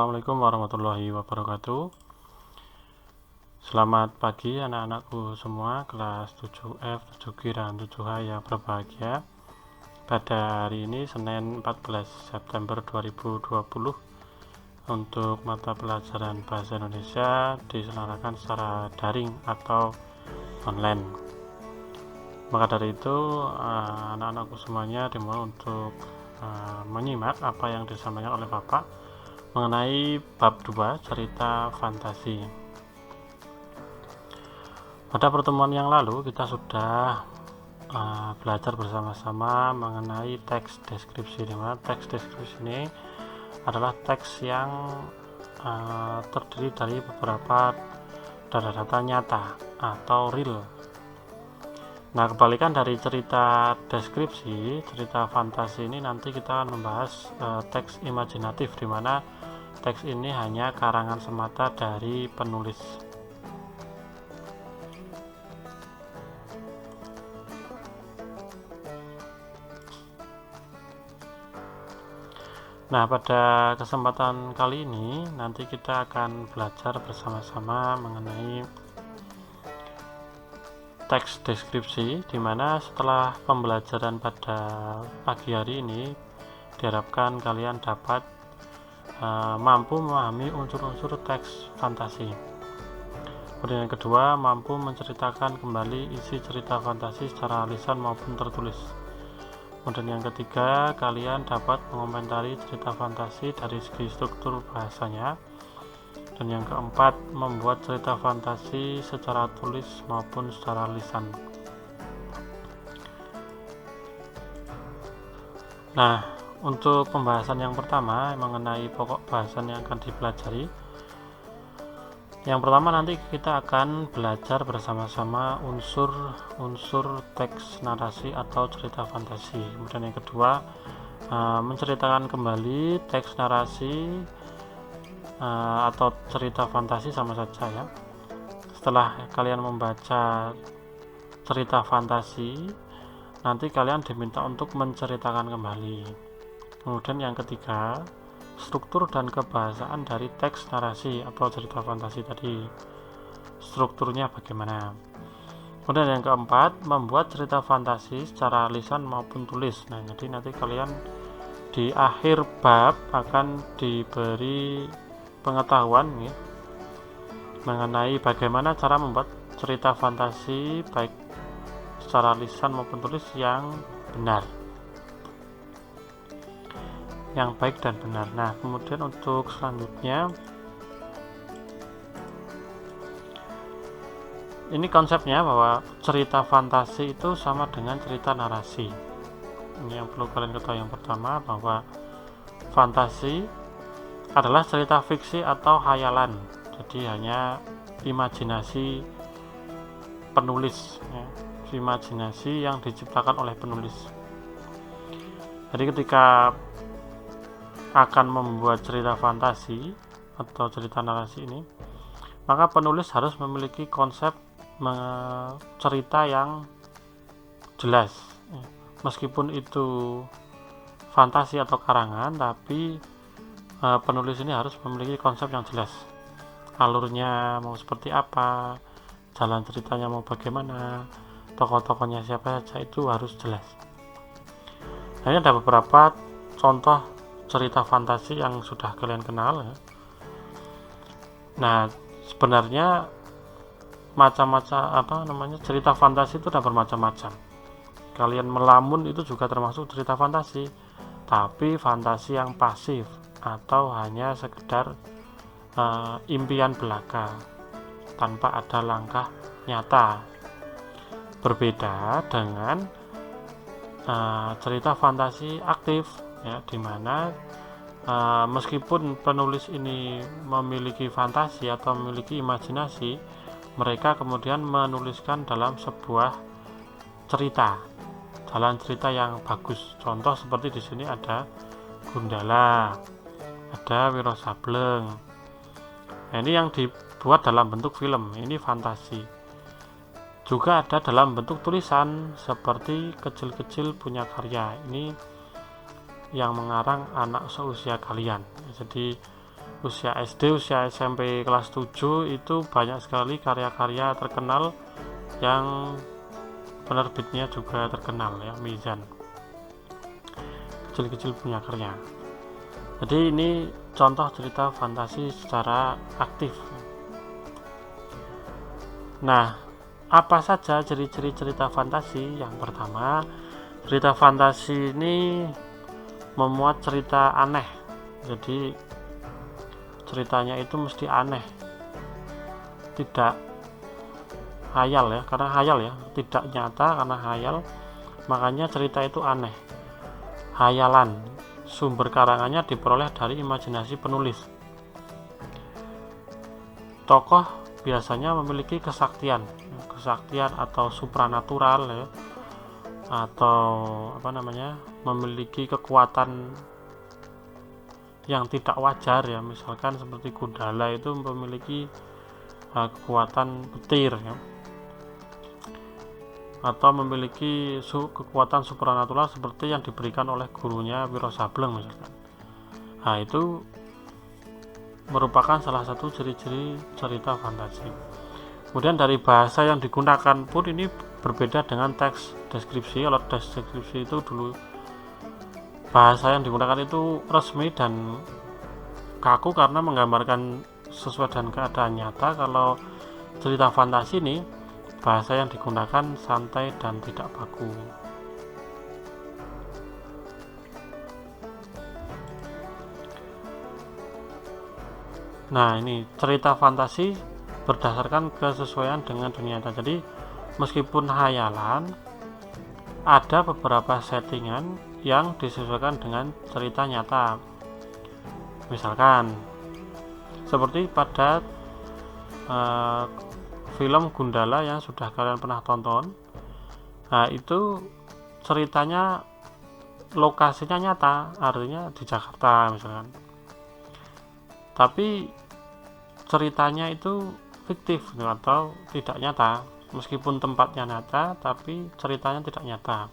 Assalamualaikum warahmatullahi wabarakatuh. Selamat pagi anak-anakku semua kelas 7F, 7G, dan 7H yang berbahagia. Pada hari ini Senin 14 September 2020 untuk mata pelajaran Bahasa Indonesia diselenggarakan secara daring atau online. Maka dari itu anak-anakku semuanya dimohon untuk menyimak apa yang disampaikan oleh Bapak mengenai bab 2 cerita fantasi. Pada pertemuan yang lalu kita sudah belajar bersama-sama mengenai teks deskripsi, di mana teks deskripsi ini adalah teks yang terdiri dari beberapa data-data nyata atau real. Nah, kebalikan dari cerita deskripsi, cerita fantasi ini nanti kita membahas teks imajinatif, di mana teks ini hanya karangan semata dari penulis. Nah, pada kesempatan kali ini nanti kita akan belajar bersama-sama mengenai teks deskripsi, di mana setelah pembelajaran pada pagi hari ini diharapkan kalian dapat mampu memahami unsur-unsur teks fantasi. Kemudian yang kedua, mampu menceritakan kembali isi cerita fantasi secara lisan maupun tertulis. Kemudian yang ketiga, kalian dapat mengomentari cerita fantasi dari segi struktur bahasanya. Dan yang keempat, membuat cerita fantasi secara tulis maupun secara lisan. Nah, untuk pembahasan yang pertama mengenai pokok bahasan yang akan dipelajari, yang pertama nanti kita akan belajar bersama-sama unsur teks narasi atau cerita fantasi. Kemudian yang kedua, menceritakan kembali teks narasi atau cerita fantasi sama saja ya. Setelah kalian membaca cerita fantasi, nanti kalian diminta untuk menceritakan kembali. Kemudian yang ketiga, struktur dan kebahasaan dari teks narasi atau cerita fantasi tadi, strukturnya bagaimana. Kemudian yang keempat, membuat cerita fantasi secara lisan maupun tulis. Nah, jadi nanti kalian di akhir bab akan diberi pengetahuan ya, mengenai bagaimana cara membuat cerita fantasi baik secara lisan maupun tulis yang benar, yang baik dan benar. Nah, kemudian untuk selanjutnya, ini konsepnya bahwa cerita fantasi itu sama dengan cerita narasi. Ini yang perlu kalian ketahui. Yang pertama, bahwa fantasi adalah cerita fiksi atau khayalan, jadi hanya imajinasi penulis ya, imajinasi yang diciptakan oleh penulis. Jadi ketika akan membuat cerita fantasi atau cerita narasi ini, maka penulis harus memiliki konsep cerita yang jelas. Meskipun itu fantasi atau karangan, tapi penulis ini harus memiliki konsep yang jelas. Alurnya mau seperti apa, jalan ceritanya mau bagaimana, tokoh-tokohnya siapa saja, itu harus jelas. Nah, ini ada beberapa contoh cerita fantasi yang sudah kalian kenal ya. Nah, sebenarnya cerita fantasi itu ada bermacam-macam. Kalian melamun itu juga termasuk cerita fantasi, tapi fantasi yang pasif atau hanya sekedar impian belaka tanpa ada langkah nyata. Berbeda dengan cerita fantasi aktif ya, dimana meskipun penulis ini memiliki fantasi atau memiliki imajinasi, mereka kemudian menuliskan dalam sebuah cerita, jalan cerita yang bagus. Contoh seperti di sini ada Gundala, ada Wiro Sableng. Nah, ini yang dibuat dalam bentuk film, ini fantasi. Juga ada dalam bentuk tulisan seperti Kecil-kecil Punya Karya, ini yang mengarang anak seusia kalian. Jadi usia SD, usia SMP kelas 7 itu banyak sekali karya-karya terkenal yang penerbitnya juga terkenal ya, Mizan. Kecil-kecil punya karya. Jadi ini contoh cerita fantasi secara aktif. Nah, apa saja ciri-ciri cerita fantasi? Yang pertama, cerita fantasi ini memuat cerita aneh. Jadi ceritanya itu mesti aneh, tidak hayal ya, karena hayal ya, tidak nyata karena hayal, makanya cerita itu aneh, hayalan. Sumber karangannya diperoleh dari imajinasi penulis. Tokoh biasanya memiliki kesaktian atau supranatural ya, atau memiliki kekuatan yang tidak wajar ya, misalkan seperti Gundala itu memiliki kekuatan petir ya, atau memiliki kekuatan supranatural seperti yang diberikan oleh gurunya Wiro Sableng misalkan. Nah, itu merupakan salah satu ciri-ciri cerita fantasi. Kemudian dari bahasa yang digunakan pun ini berbeda dengan teks deskripsi. Kalau teks deskripsi itu dulu bahasa yang digunakan itu resmi dan kaku karena menggambarkan sesuai dengan keadaan nyata. Kalau cerita fantasi ini bahasa yang digunakan santai dan tidak baku. Nah, ini cerita fantasi berdasarkan kesesuaian dengan dunia nyata. Jadi meskipun hayalan, ada beberapa settingan yang disesuaikan dengan cerita nyata. Misalkan seperti pada film Gundala yang sudah kalian pernah tonton. Nah, itu ceritanya lokasinya nyata, artinya di Jakarta misalkan. Tapi ceritanya itu fiktif atau tidak nyata. Meskipun tempatnya nyata, tapi ceritanya tidak nyata.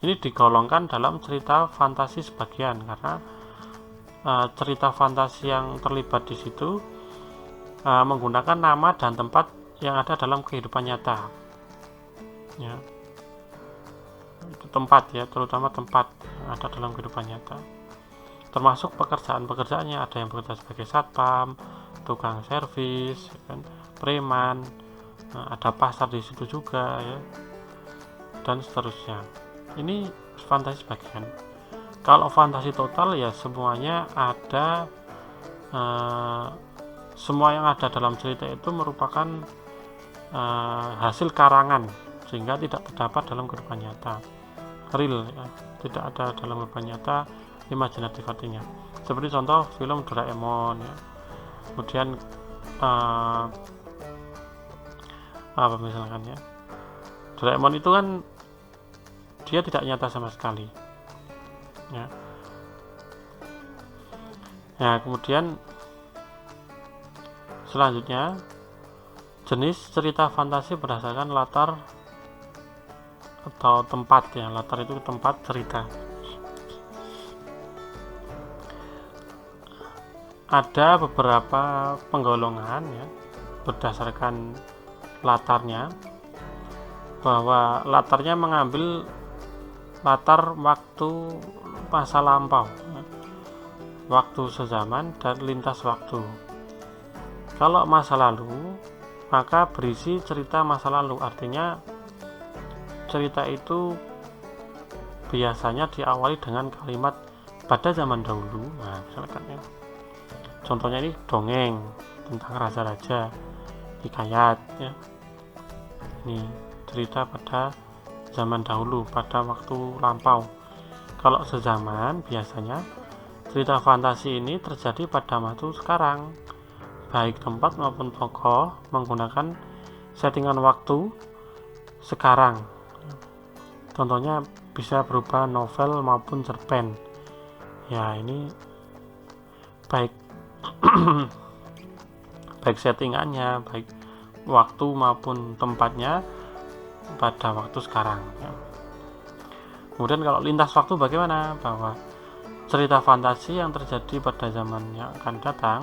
Ini digolongkan dalam cerita fantasi sebagian karena cerita fantasi yang terlibat di situ menggunakan nama dan tempat yang ada dalam kehidupan nyata ya, itu tempat ya, terutama tempat yang ada dalam kehidupan nyata, termasuk pekerjaan-pekerjaannya. Ada yang bekerja sebagai satpam, tukang servis kan, preman, ada pasar di situ juga ya, dan seterusnya. Ini fantasi sebagian. Kalau fantasi total ya semuanya ada, semua yang ada dalam cerita itu merupakan hasil karangan sehingga tidak terdapat dalam kehidupan nyata, real ya, tidak ada dalam kehidupan nyata, imajinatif artinya. Seperti contoh film Doraemon ya. Kemudian apa misalkan ya, Doraemon itu kan dia tidak nyata sama sekali ya. Nah, kemudian selanjutnya jenis cerita fantasi berdasarkan latar atau tempat ya. Latar itu tempat cerita. Ada beberapa penggolongan ya berdasarkan latarnya, bahwa latarnya mengambil latar waktu masa lampau ya, waktu sezaman dan lintas waktu. Kalau masa lalu maka berisi cerita masa lalu, artinya cerita itu biasanya diawali dengan kalimat pada zaman dahulu. Nah, misalkan ya, contohnya ini dongeng tentang raja-raja, hikayat ya, ini cerita pada zaman dahulu, pada waktu lampau. Kalau sezaman biasanya cerita fantasi ini terjadi pada waktu sekarang, baik tempat maupun tokoh menggunakan settingan waktu sekarang. Contohnya bisa berupa novel maupun cerpen ya. Ini baik baik settingannya, baik waktu maupun tempatnya pada waktu sekarang ya. Kemudian kalau lintas waktu bagaimana? Bahwa cerita fantasi yang terjadi pada zaman yang akan datang.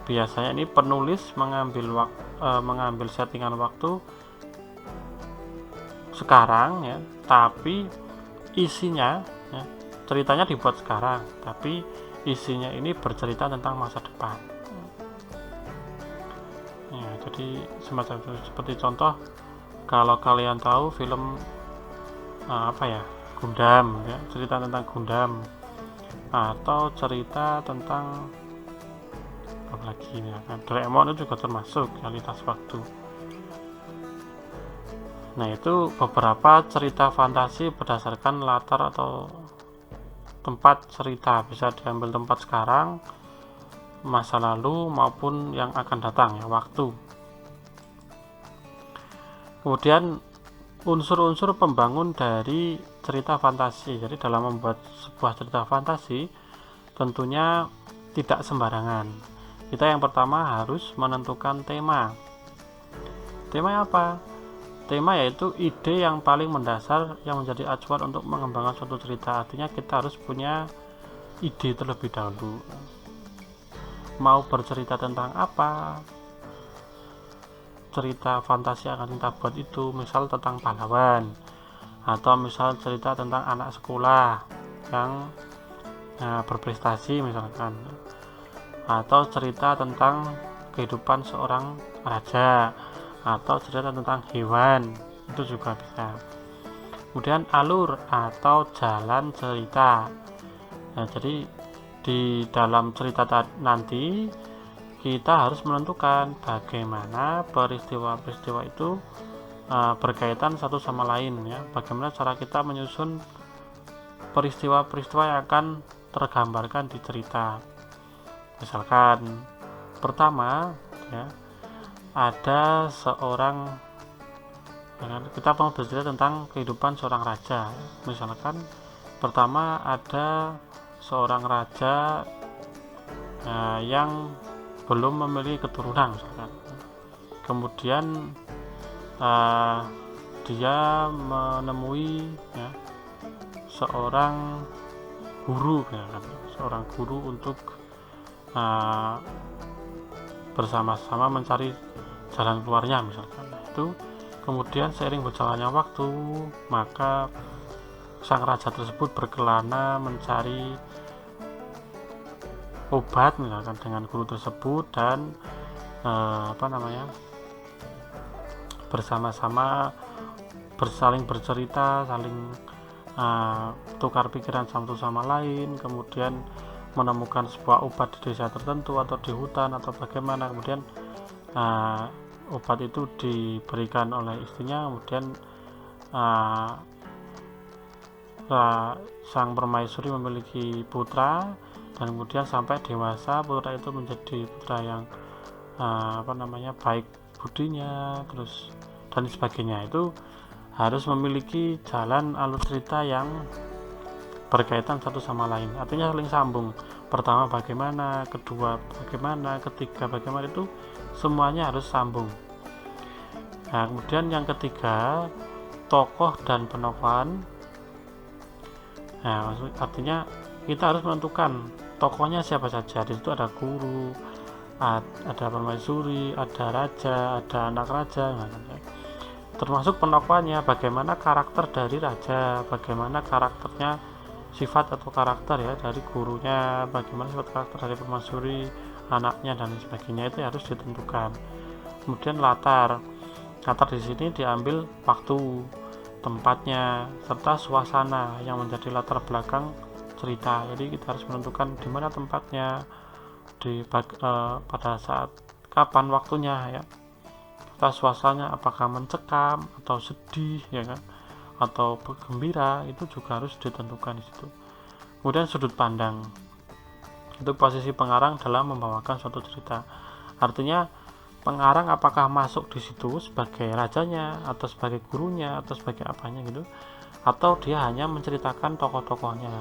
Biasanya ini penulis mengambil settingan waktu sekarang ya, tapi isinya ya, ceritanya dibuat sekarang, tapi isinya ini bercerita tentang masa depan. Ya, jadi semacam itu. Seperti contoh, kalau kalian tahu film Gundam ya, cerita tentang Gundam, atau cerita tentang apa lagi ya kan, Doraemon itu juga termasuk realitas waktu. Nah, itu beberapa cerita fantasi berdasarkan latar atau tempat cerita, bisa diambil tempat sekarang, masa lalu, maupun yang akan datang ya, waktu. Kemudian unsur-unsur pembangun dari cerita fantasi. Jadi dalam membuat sebuah cerita fantasi tentunya tidak sembarangan. Kita yang pertama harus menentukan tema. Tema apa? Tema yaitu ide yang paling mendasar yang menjadi acuan untuk mengembangkan suatu cerita. Artinya kita harus punya ide terlebih dahulu. Mau bercerita tentang apa? Cerita fantasi akan kita buat itu, misal tentang pahlawan, atau misal cerita tentang anak sekolah yang berprestasi misalkan, atau cerita tentang kehidupan seorang raja, atau cerita tentang hewan, itu juga bisa. Kemudian alur atau jalan cerita. Nah, jadi di dalam cerita nanti kita harus menentukan bagaimana peristiwa-peristiwa itu berkaitan satu sama lain ya. Bagaimana cara kita menyusun peristiwa-peristiwa yang akan tergambarkan di cerita. Misalkan pertama ya, ada seorang, kita mau bercerita tentang kehidupan seorang raja. Misalkan pertama ada seorang raja yang belum memiliki keturunan misalkan. Kemudian dia menemui ya, seorang guru misalkan, seorang guru untuk bersama-sama mencari jalan keluarnya misalkan. Itu kemudian seiring berjalannya waktu, maka sang raja tersebut berkelana mencari obat misalkan dengan guru tersebut, dan bersama-sama saling bercerita, saling tukar pikiran satu sama lain, kemudian menemukan sebuah obat di desa tertentu atau di hutan atau bagaimana. Kemudian obat itu diberikan oleh istrinya, kemudian sang permaisuri memiliki putra, dan kemudian sampai dewasa putra itu menjadi putra yang baik budinya, terus dan sebagainya. Itu harus memiliki jalan alur cerita yang berkaitan satu sama lain, artinya saling sambung. Pertama bagaimana, kedua bagaimana, ketiga bagaimana, itu semuanya harus sambung. Nah, kemudian yang ketiga, tokoh dan penokohan. Nah, artinya kita harus menentukan tokohnya siapa saja. Di situ ada guru, ada permaisuri, ada raja, ada anak raja, termasuk penokohannya, bagaimana karakter dari raja, bagaimana karakternya, sifat atau karakter ya dari gurunya, bagaimana sifat karakter dari permaisuri, anaknya, dan sebagainya. Itu harus ditentukan. Kemudian latar di sini diambil waktu, tempatnya, serta suasana yang menjadi latar belakang cerita. Jadi kita harus menentukan di mana tempatnya, pada saat kapan waktunya ya. Kita suasananya apakah mencekam atau sedih ya kan, atau gembira, itu juga harus ditentukan di situ. Kemudian sudut pandang, itu posisi pengarang dalam membawakan suatu cerita. Artinya pengarang apakah masuk di situ sebagai rajanya, atau sebagai gurunya, atau sebagai apanya gitu, atau dia hanya menceritakan tokoh-tokohnya.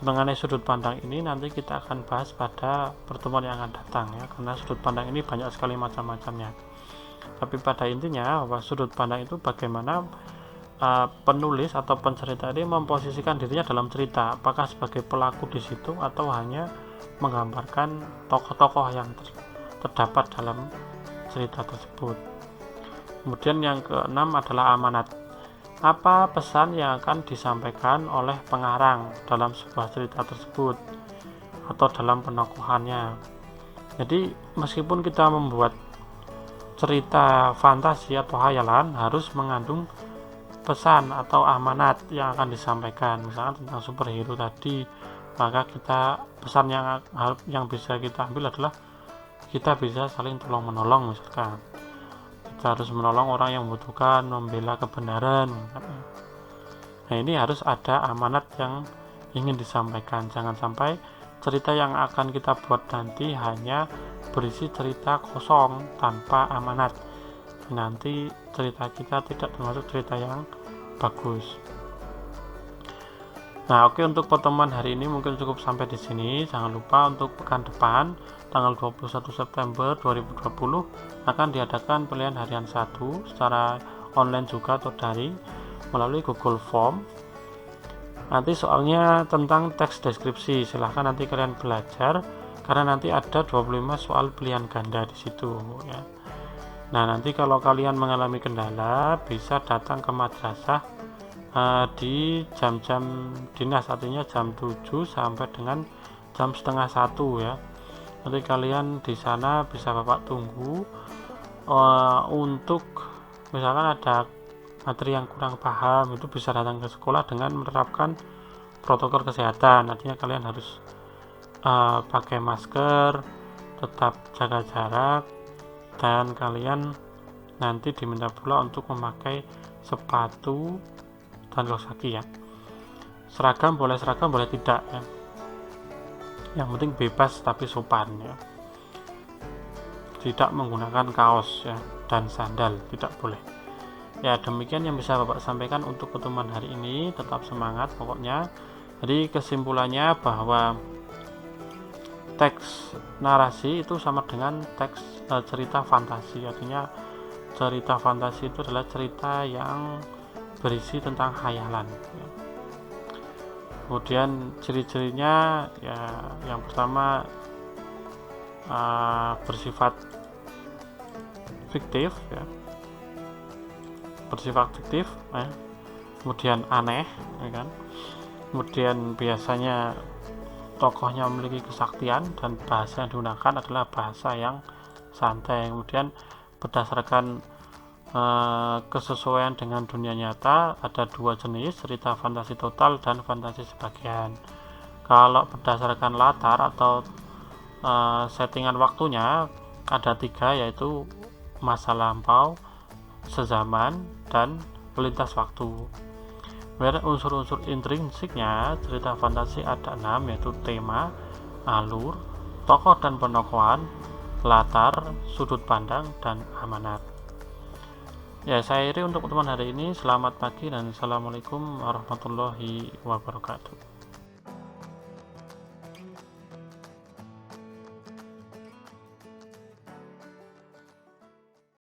Mengenai sudut pandang ini nanti kita akan bahas pada pertemuan yang akan datang ya, karena sudut pandang ini banyak sekali macam-macamnya. Tapi pada intinya bahwa sudut pandang itu bagaimana penulis atau pencerita ini memposisikan dirinya dalam cerita, apakah sebagai pelaku di situ atau hanya menggambarkan tokoh-tokoh yang terdapat dalam cerita tersebut. Kemudian yang keenam adalah amanat. Apa pesan yang akan disampaikan oleh pengarang dalam sebuah cerita tersebut atau dalam penokohannya. Jadi meskipun kita membuat cerita fantasi atau hayalan, harus mengandung pesan atau amanat yang akan disampaikan. Misalkan tentang superhero tadi, maka kita pesan yang bisa kita ambil adalah kita bisa saling tolong menolong. Misalkan kita harus menolong orang yang membutuhkan, membela kebenaran. Nah, ini harus ada amanat yang ingin disampaikan. Jangan sampai cerita yang akan kita buat nanti hanya berisi cerita kosong tanpa amanat. Nanti cerita kita tidak termasuk cerita yang bagus. Nah, oke, untuk pertemuan hari ini mungkin cukup sampai di sini. Jangan lupa untuk pekan depan tanggal 21 September 2020 akan diadakan pilihan harian 1 secara online juga atau daring melalui Google Form. Nanti soalnya tentang teks deskripsi, silahkan nanti kalian belajar karena nanti ada 25 soal pilihan ganda di situ ya. Nah, nanti kalau kalian mengalami kendala bisa datang ke madrasah di jam-jam dinas, artinya jam 7 sampai dengan jam setengah 1 ya. Nanti kalian di sana bisa Bapak tunggu untuk misalkan ada materi yang kurang paham, itu bisa datang ke sekolah dengan menerapkan protokol kesehatan. Artinya kalian harus pakai masker, tetap jaga jarak, dan kalian nanti diminta pula untuk memakai sepatu dan kaos kaki ya. Seragam boleh tidak ya. Yang penting bebas tapi sopan ya. Tidak menggunakan kaos ya dan sandal, tidak boleh. Ya, demikian yang bisa Bapak sampaikan untuk pertemuan hari ini. Tetap semangat pokoknya. Jadi kesimpulannya bahwa teks narasi itu sama dengan teks cerita fantasi. Artinya cerita fantasi itu adalah cerita yang berisi tentang khayalan ya. Kemudian ciri-cirinya ya, yang pertama bersifat fiktif ya, kemudian aneh ya kan. Kemudian biasanya tokohnya memiliki kesaktian dan bahasa yang digunakan adalah bahasa yang santai. Kemudian berdasarkan kesesuaian dengan dunia nyata, ada dua jenis, cerita fantasi total dan fantasi sebagian. Kalau berdasarkan latar atau settingan waktunya ada 3, yaitu masa lampau, sezaman, dan lintas waktu. Kemudian unsur-unsur intrinsiknya cerita fantasi ada 6, yaitu tema, alur, tokoh dan penokohan, latar, sudut pandang, dan amanat. Ya, saya akhiri untuk pertemuan hari ini. Selamat pagi dan assalamualaikum warahmatullahi wabarakatuh.